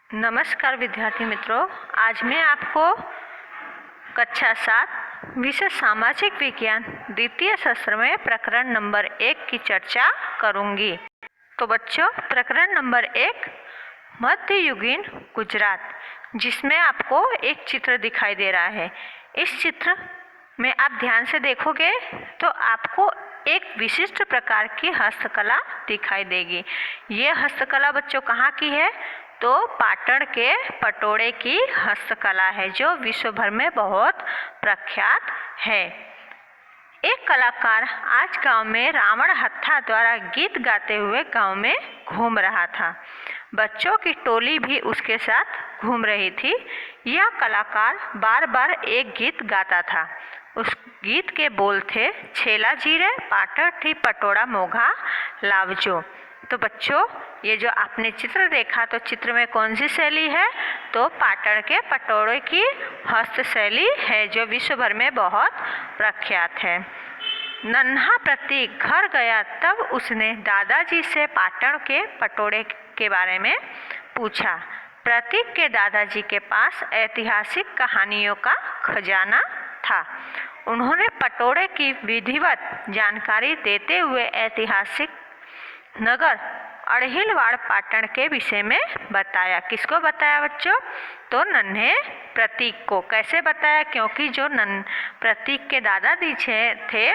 नमस्कार विद्यार्थी मित्रों, आज मैं आपको कक्षा 7 विषय सामाजिक विज्ञान द्वितीय सत्र में प्रकरण नंबर 1 की चर्चा करूंगी। तो बच्चों, प्रकरण नंबर 1 मध्ययुगीन गुजरात, जिसमें आपको एक चित्र दिखाई दे रहा है। इस चित्र में आप ध्यान से देखोगे तो आपको एक विशिष्ट प्रकार की हस्तकला दिखाई देगी। ये हस्तकला बच्चों कहाँ की है? तो पाटण के पटोड़े की हस्तकला है, जो विश्व भर में बहुत प्रख्यात है। एक कलाकार आज गांव में रावण हत्था द्वारा गीत गाते हुए गांव में घूम रहा था। बच्चों की टोली भी उसके साथ घूम रही थी। यह कलाकार बार बार एक गीत गाता था। उस गीत के बोल थे, छेला जीरे पाटण थी पटोड़ा मोघा लावजो। तो बच्चों, ये जो आपने चित्र देखा, तो चित्र में कौन सी शैली है? तो पाटण के पटोड़े की हस्त शैली है, जो विश्व भर में बहुत प्रख्यात है। नन्हा प्रतीक घर गया तब उसने दादाजी से पाटण के पटोड़े के बारे में पूछा। प्रतीक के दादाजी के पास ऐतिहासिक कहानियों का खजाना था। उन्होंने पटोड़े की विधिवत जानकारी देते हुए ऐतिहासिक नगर अड़हिलवाड़ पाटण के विषय में बताया। किसको बताया बच्चों? तो नन्हे प्रतीक को। कैसे बताया? क्योंकि जो प्रतीक के दादाजी थे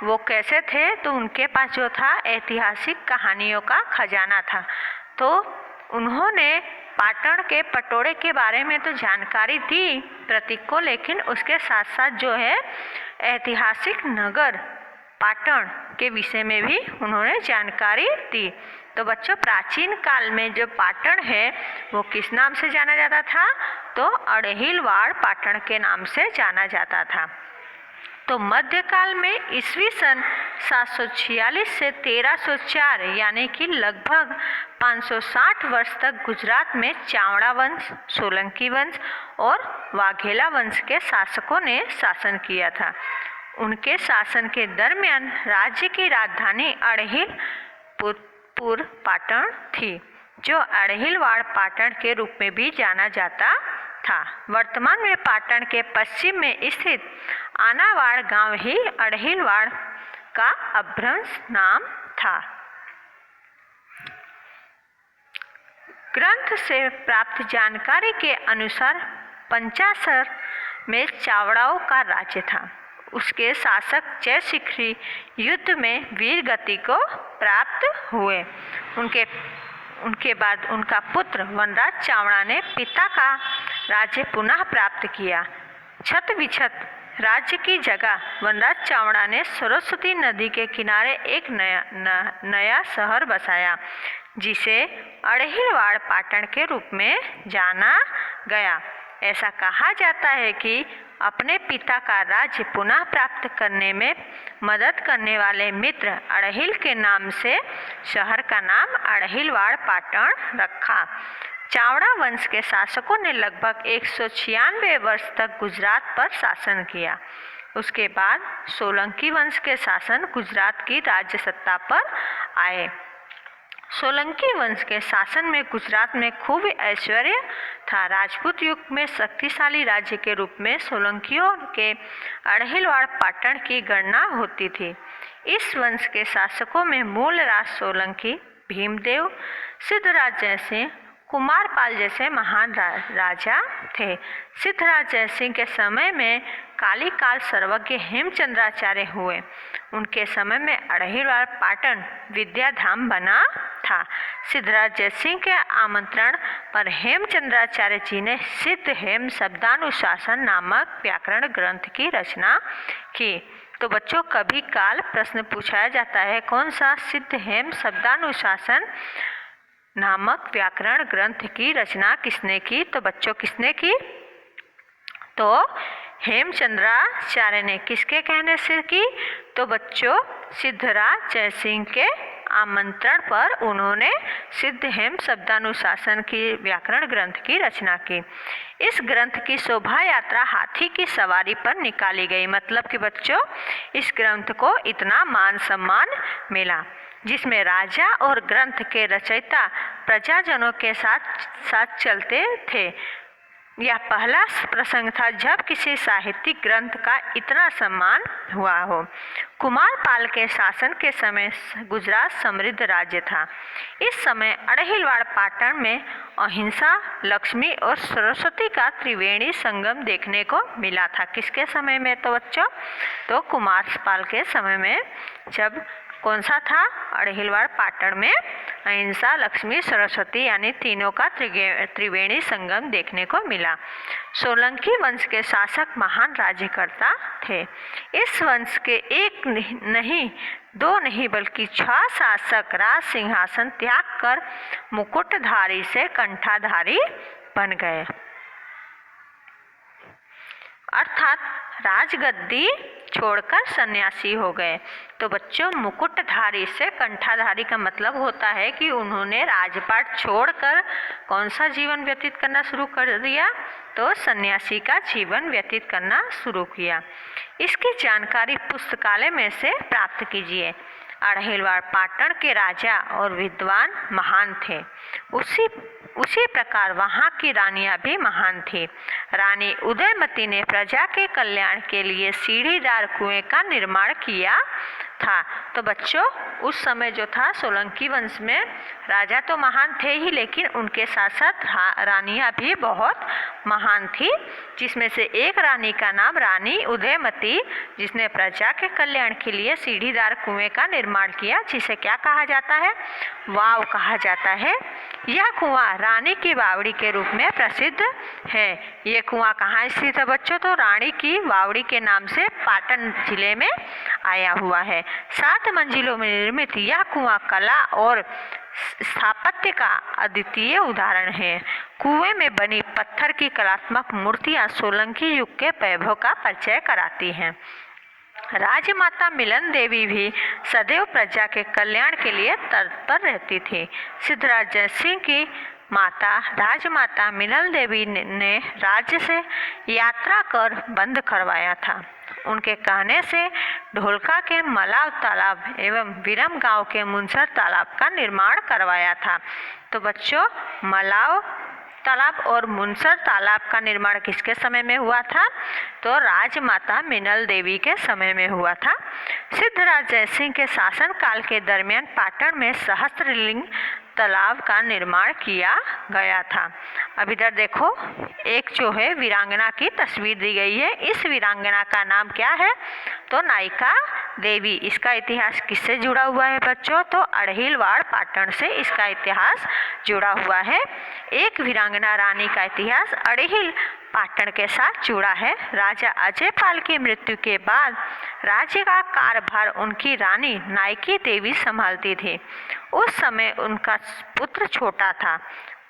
वो कैसे थे? तो उनके पास जो था ऐतिहासिक कहानियों का खजाना था। तो उन्होंने पाटण के पटोड़े के बारे में तो जानकारी दी प्रतीक को, लेकिन उसके साथ साथ जो है ऐतिहासिक नगर पाटण के विषय में भी उन्होंने जानकारी दी। तो बच्चों, प्राचीन काल में जो पाटण है वो किस नाम से जाना जाता था? तो अड़हिलवाड़ पाटण के नाम से जाना जाता था। तो मध्यकाल में ईस्वी सन 746 से 1304 यानी कि लगभग 560 वर्ष तक गुजरात में चावड़ा वंश, सोलंकी वंश और वाघेला वंश के शासकों ने शासन किया था। उनके शासन के दरमियान राज्य की राजधानी अड़हिलपुर पाटण थी, जो अड़हिलवाड़ पाटण के रूप में भी जाना जाता था। वर्तमान में पाटण के पश्चिम में स्थित आनावाड़ गांव ही अड़हिलवाड़ का अपभ्रंश नाम था। ग्रंथ से प्राप्त जानकारी के अनुसार पंचासर में चावड़ाओं का राज्य था। उसके शासक जयशिखरी युद्ध में वीर गति को प्राप्त हुए। उनके बाद उनका पुत्र वनराज चावड़ा ने पिता का राज्य पुनः प्राप्त किया। छत विछत राज्य की जगह वनराज चावड़ा ने सरस्वती नदी के किनारे एक नया शहर बसाया, जिसे अड़हिलवाड़ पाटण के रूप में जाना गया। ऐसा कहा जाता है कि अपने पिता का राज्य पुनः प्राप्त करने में मदद करने वाले मित्र अड़हिल के नाम से शहर का नाम अड़हिलवाड़ पाटण रखा। चावड़ा वंश के शासकों ने लगभग 196 वर्ष तक गुजरात पर शासन किया। उसके बाद सोलंकी वंश के शासन गुजरात की राज्य सत्ता पर आए। सोलंकी वंश के शासन में गुजरात में खूब ऐश्वर्य था। राजपूत युग में शक्तिशाली राज्य के रूप में सोलंकियों के अड़हिलवाड़ पाटण की गणना होती थी। इस वंश के शासकों में मूलराज सोलंकी, भीमदेव, सिद्धराज जयसिंह, कुमारपाल जैसे महान राजा थे। सिद्धराज जयसिंह के समय में कालीकाल सर्वज्ञ हेमचंद्राचार्य हुए। उनके समय में अड़हिलवाड़ पाटण विद्याधाम बना था। सिद्धराज जयसिंह के आमंत्रण पर हेमचंद्राचार्य जी ने सिद्ध हेम शब्दानुशासन नामक व्याकरण ग्रंथ की रचना की। तो बच्चों, कभी काल प्रश्न पूछा जाता है, कौन सा? सिद्ध हेम शब्दानुशासन नामक व्याकरण ग्रंथ की रचना किसने की? तो बच्चों, किसने की? तो हेमचंद्राचार्य ने। किसके कहने से की? तो बच्चों, सिद्धराज जयसिंह के आमंत्रण पर उन्होंने सिद्ध हेम शब्दानुशासन की व्याकरण ग्रंथ की रचना की। इस ग्रंथ की शोभा यात्रा हाथी की सवारी पर निकाली गई। मतलब कि बच्चों, इस ग्रंथ को इतना मान सम्मान मिला। जिसमें राजा और ग्रंथ के रचयिता प्रजाजनों के साथ साथ चलते थे। यह पहला प्रसंग था जब किसी साहित्यिक ग्रंथ का इतना सम्मान हुआ हो। कुमारपाल के शासन के समय गुजरात समृद्ध राज्य था। इस समय अड़हिलवाड़ पाटन में अहिंसा, लक्ष्मी और सरस्वती का त्रिवेणी संगम देखने को मिला था। किसके समय में तो बच्चों? तो कुमारपाल के समय में। जब कौन सा था? अड़हिलवाड़ पाटन में अहिंसा, लक्ष्मी, सरस्वती यानी तीनों का त्रिवेणी संगम देखने को मिला। सोलंकी वंश के शासक महान राज्यकर्ता थे। इस वंश के एक नहीं, दो नहीं बल्कि 6 शासक राज सिंहासन त्याग कर मुकुटधारी से कंठाधारी बन गए, अर्थात राजगद्दी छोड़कर सन्यासी हो गए। तो बच्चों, मुकुटधारी से कंठाधारी का मतलब होता है कि उन्होंने राजपाट छोड़कर कौन सा जीवन व्यतीत करना शुरू कर दिया? तो सन्यासी का जीवन व्यतीत करना शुरू किया। इसकी जानकारी पुस्तकालय में से प्राप्त कीजिए। अड़हिलवाड़ पाटन के राजा और विद्वान महान थे। उसी प्रकार वहाँ की रानियां भी महान थी। रानी उदयमती ने प्रजा के कल्याण के लिए सीढ़ीदार कुएं का निर्माण किया था। तो बच्चों, उस समय जो था सोलंकी वंश में राजा तो महान थे ही, लेकिन उनके साथ साथ रानियां भी बहुत महान थी, जिसमें से एक रानी का नाम रानी उदयमती, जिसने प्रजा के कल्याण के लिए सीढ़ीदार कुएं का निर्माण किया, जिसे क्या कहा जाता है? वाव कहा जाता है। यह कुआं रानी की बावड़ी के रूप में प्रसिद्ध है। ये कुआं कहाँ स्थित है बच्चों? तो रानी की बावड़ी के नाम से पाटन जिले में आया हुआ है। 7 मंजिलों में निर्मित यह कुआं कला और स्थापत्य का अद्वितीय उदाहरण है। कुएं में बनी पत्थर की कलात्मक मूर्तियां सोलंकी युग के वैभव का परिचय कराती हैं। राजमाता मिलन देवी भी सदैव प्रजा के कल्याण के लिए तत्पर रहती थी। सिद्धराज जयसिंह की माता राजमाता मिलन देवी ने राज्य से यात्रा कर बंद करवाया था। उनके कहने से ढोलका के मलाव तालाब एवं विरम गांव के मुनसर तालाब का निर्माण करवाया था। तो बच्चों, मलाव तालाब और मुनसर तालाब का निर्माण किसके समय में हुआ था? तो राजमाता मिनल देवी के समय में हुआ था। सिद्धराज जयसिंह के शासन काल के दरमियान पाटन में सहस्त्रलिंग तालाब का निर्माण किया गया था। अब इधर देखो, एक जो है वीरांगना की तस्वीर दी गई है। इस वीरांगना का नाम क्या है? तो नायिका देवी। इसका इतिहास किससे जुड़ा हुआ है बच्चों? तो अड़हिलवाड़ पाटन से इसका इतिहास जुड़ा हुआ है। एक वीरांगना रानी का इतिहास अड़हिल पाटन के साथ जुड़ा है। राजा अजयपाल की मृत्यु के बाद राज्य का कार्यभार उनकी रानी नायकी देवी संभालती थी। उस समय उनका पुत्र छोटा था।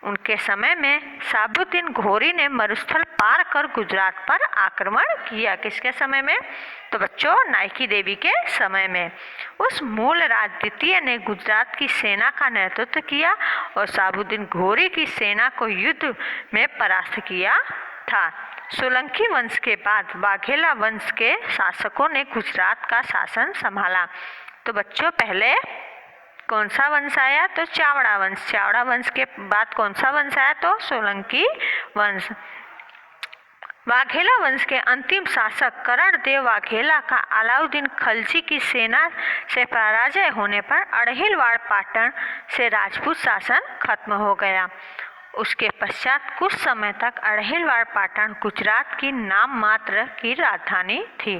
उनके समय में साबुद्दीन घोरी ने मरुस्थल पार कर गुजरात पर आक्रमण किया। किसके समय में? तो बच्चों, नायकी देवी के समय में। उस मूल राज द्वितीय ने गुजरात की सेना का नेतृत्व किया और साबुद्दीन घोरी की सेना को युद्ध में परास्त किया था। सोलंकी वंश के बाद वाघेला वंश के शासकों ने गुजरात का शासन संभाला। तो बच्चों, पहले कौन सा वंश आया? तो चावड़ा वंश। चावड़ा वंश के बाद कौन सा वंश आया? तो सोलंकी वंश। वाघेला वंश के अंतिम शासक करणदेव वाघेला का अलाउद्दीन खलजी की सेना से पराजय होने पर अड़हिलवाड़ पाटन से राजपूत शासन खत्म हो गया। उसके पश्चात कुछ समय तक अड़हिलवाड़ पाटन गुजरात की नाम मात्र की राजधानी थी।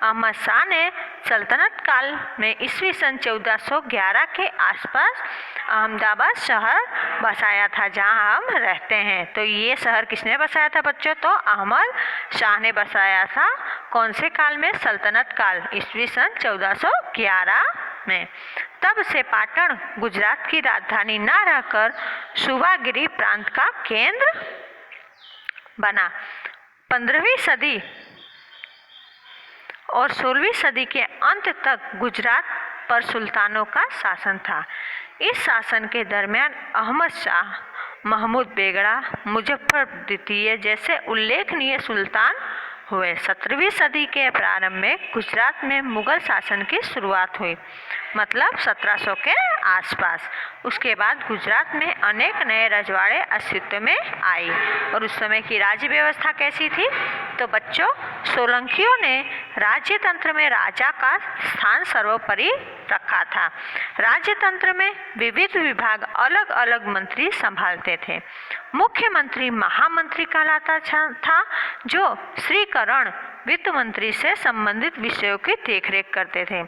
अहमद शाह ने सल्तनत काल में ईस्वी सन 1411 के आसपास अहमदाबाद शहर बसाया था, जहां हम रहते हैं। तो ये शहर किसने बसाया था बच्चों? तो अहमद शाह ने बसाया था। कौन से काल में? सल्तनत काल, ईस्वी सन 1411 में। तब से पाटन गुजरात की राजधानी न रहकर सुबागिरी प्रांत का केंद्र बना। 15वीं सदी और 16वीं सदी के अंत तक गुजरात पर सुल्तानों का शासन था। इस शासन के दरमियान अहमद शाह, महमूद बेगड़ा, मुजफ्फर द्वितीय जैसे उल्लेखनीय सुल्तान हुए। 17वीं सदी के प्रारंभ में गुजरात में मुगल शासन की शुरुआत हुई, मतलब 1700 के आसपास। उसके बाद गुजरात में अनेक नए रजवाड़े अस्तित्व में आई। और उस समय की राज्य व्यवस्था कैसी थी? तो बच्चों, सोलंकियों ने राज्य तंत्र में राजा का स्थान सर्वोपरि रखा था। राज्य तंत्र में विविध विभाग अलग अलग मंत्री संभालते थे। मुख्यमंत्री महामंत्री कहलाता था, जो श्रीकरण वित्त मंत्री से संबंधित विषयों की देखरेख करते थे।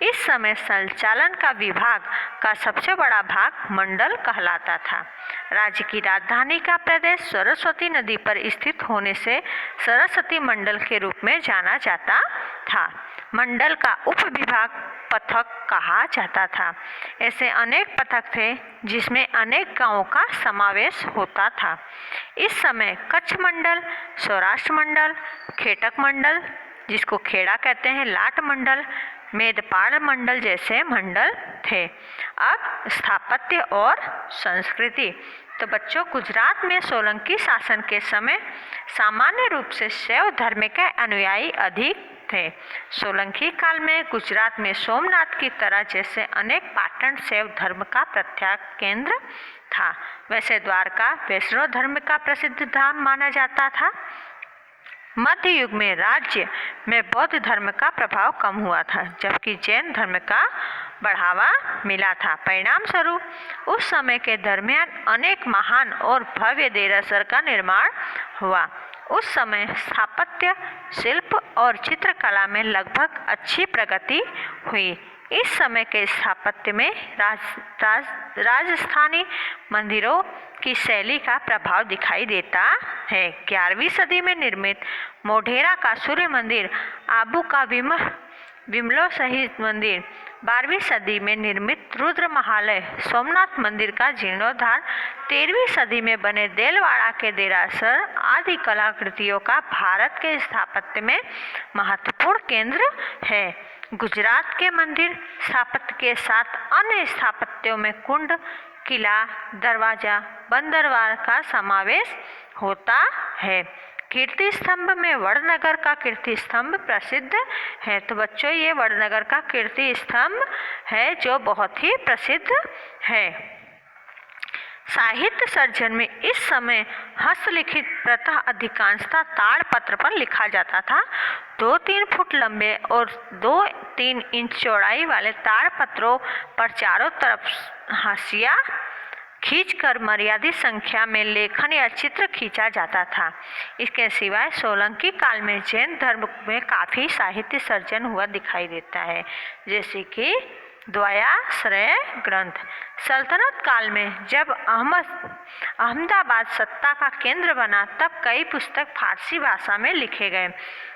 इस समय संचालन का विभाग का सबसे बड़ा भाग मंडल कहलाता था। राज्य की राजधानी का प्रदेश सरस्वती नदी पर स्थित होने से सरस्वती मंडल के रूप में जाना जाता था। मंडल का उप विभाग पथक कहा जाता था। ऐसे अनेक पथक थे जिसमें अनेक गांवों का समावेश होता था। इस समय कच्छ मंडल, सौराष्ट्र मंडल, खेटक मंडल, जिसको खेड़ा कहते हैं, लाट मंडल, मेदपाड़ मंडल जैसे मंडल थे। अब स्थापत्य और संस्कृति। तो बच्चों, गुजरात में सोलंकी शासन के समय सामान्य रूप से शैव धर्म के अनुयायी अधिक थे। सोलंकी काल में गुजरात में सोमनाथ की तरह जैसे अनेक पाटन शैव धर्म का प्रत्याग केंद्र था। वैसे द्वारका वैष्णव धर्म का प्रसिद्ध धाम माना जाता था। मध्य युग में राज्य में बौद्ध धर्म का प्रभाव कम हुआ था, जबकि जैन धर्म का बढ़ावा मिला था। परिणाम स्वरूप उस समय के दरमियान अनेक महान और भव्य देरासर का निर्माण हुआ। उस समय स्थापत्य, शिल्प और चित्रकला में लगभग अच्छी प्रगति हुई। इस समय के स्थापत्य में राजस्थानी मंदिरों की शैली का प्रभाव दिखाई देता है। 11वीं सदी में निर्मित मोढेरा का सूर्य मंदिर, आबू का विमलो सहित मंदिर, 12वीं सदी में निर्मित रुद्र महालय, सोमनाथ मंदिर का जीर्णोद्धार, 13वीं सदी में बने देलवाड़ा के देरासर आदि कलाकृतियों का भारत के स्थापत्य में महत्वपूर्ण केंद्र है। गुजरात के मंदिर स्थापत्य के साथ अन्य स्थापत्यों में कुंड, किला, दरवाजा, बंदरवार का समावेश होता है। कीर्ति स्तंभ में वड़नगर का कीर्ति स्तंभ प्रसिद्ध है। तो बच्चों, ये वड़नगर का कीर्ति स्तंभ है जो बहुत ही प्रसिद्ध है। साहित्य सर्जन में इस समय हस्तलिखित प्रथा अधिकांशतः ताड़पत्र पर लिखा जाता था। 2-3 फुट लंबे और 2-3 इंच चौड़ाई वाले ताड़पत्रों पर चारों तरफ हाशिया खींचकर मर्यादित संख्या में लेखन या चित्र खींचा जाता था। इसके सिवाय सोलंकी काल में जैन धर्म में काफ़ी साहित्य सर्जन हुआ दिखाई देता है, जैसे कि द्वयाश्रय ग्रंथ। सल्तनत काल में जब अहमदाबाद सत्ता का केंद्र बना, तब कई पुस्तक फारसी भाषा में लिखे गए,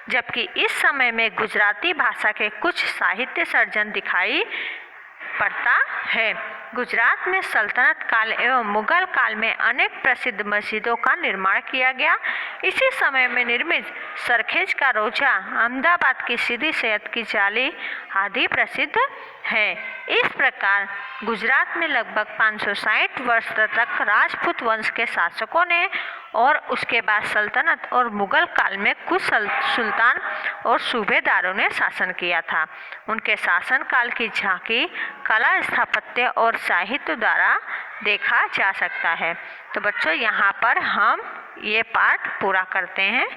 जबकि इस समय में गुजराती भाषा के कुछ साहित्य सर्जन दिखाई पड़ता है। गुजरात में सल्तनत काल एवं मुगल काल में अनेक प्रसिद्ध मस्जिदों का निर्माण किया गया। इसी समय में निर्मित सरखेज का रोजा, अहमदाबाद की सीधी सैयद की जाली आदि प्रसिद्ध है। इस प्रकार गुजरात में लगभग 560 वर्ष तक राजपूत वंश के शासकों ने और उसके बाद सल्तनत और मुगल काल में कुछ सुल्तान और सूबेदारों ने शासन किया था। उनके शासन काल की झांकी कला, स्थापत्य और साहित्य द्वारा देखा जा सकता है। तो बच्चों, यहाँ पर हम ये पाठ पूरा करते हैं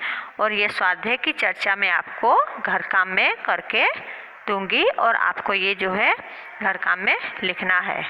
और ये स्वाध्याय की चर्चा मैं आपको घर काम में करके दूंगी और आपको ये जो है घर काम में लिखना है।